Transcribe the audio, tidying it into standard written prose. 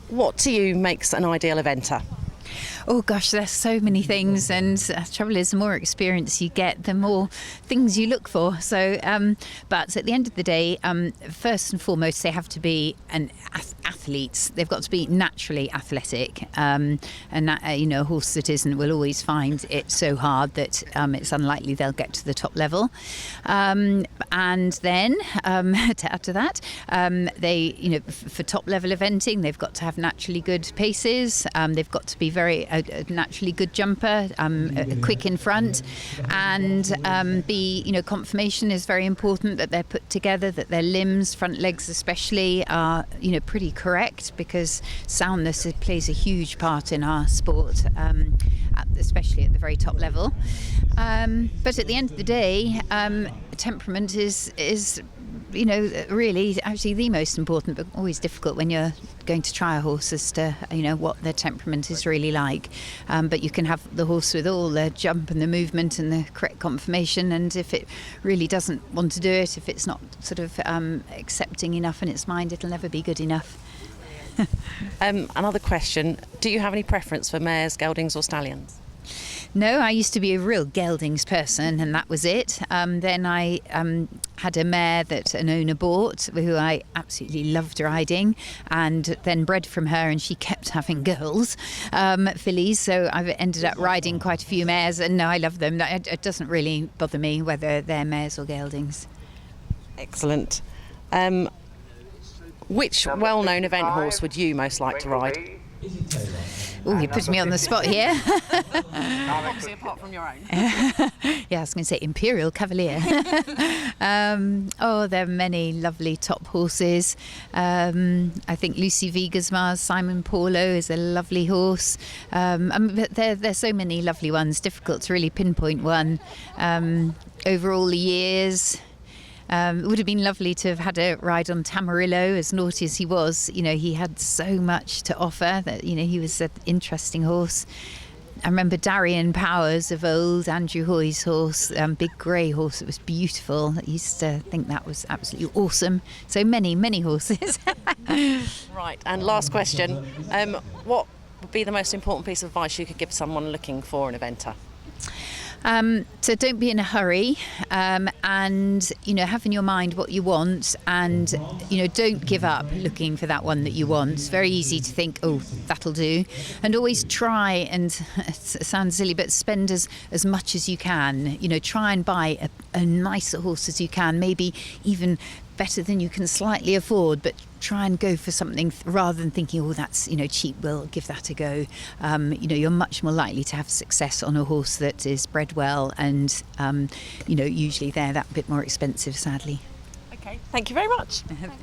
What to you makes an ideal eventer? Oh gosh, there's so many things, and the trouble is, the more experience you get, the more things you look for. So, but at the end of the day, first and foremost, they have to be athletes. They've got to be naturally athletic, and that, a horse that isn't will always find it so hard that it's unlikely they'll get to the top level. And then to add to that, they, for top level eventing, they've got to have naturally good paces. They've got to be very a naturally good jumper, quick in front, and conformation is very important, that they're put together, that their limbs, front legs especially, are pretty correct, because soundness plays a huge part in our sport, especially at the very top level. But at the end of the day, temperament is really actually the most important, but always difficult when you're going to try a horse as to what their temperament is really like. But you can have the horse with all the jump and the movement and the correct conformation, and if it really doesn't want to do it, if it's not sort of accepting enough in its mind, it'll never be good enough. Another question, do you have any preference for mares, geldings or stallions? No, I used to be a real geldings person, and that was it. Then I had a mare that an owner bought, who I absolutely loved riding, and then bred from her, and she kept having girls, fillies. So I've ended up riding quite a few mares, and no, I love them. It doesn't really bother me whether they're mares or geldings. Excellent. Which well-known event horse would you most like to ride? Oh, you put me on the spot here. Obviously, apart from your own. Yeah, I was going to say Imperial Cavalier. There are many lovely top horses. I think Lucy Vigasmar's Simon Paulo is a lovely horse. But there's so many lovely ones. Difficult to really pinpoint one. Over all the years, it would have been lovely to have had a ride on Tamarillo. As naughty as he was, he had so much to offer, that he was an interesting horse. I remember Darian Powers of old, Andrew Hoy's horse, big grey horse. It was beautiful. I used to think that was absolutely awesome. So many horses. Right, and last question, what would be the most important piece of advice you could give someone looking for an eventer? So don't be in a hurry, and have in your mind what you want, and don't give up looking for that one that you want. It's very easy to think, oh, that'll do, and always try, and it sounds silly, but spend as much as you can. Try and buy a nicer horse as you can, maybe even better than you can slightly afford, but try and go for something rather than thinking, oh, that's cheap, we'll give that a go. You're much more likely to have success on a horse that is bred well, and usually they're that bit more expensive, sadly. Okay, thank you very much. Thanks.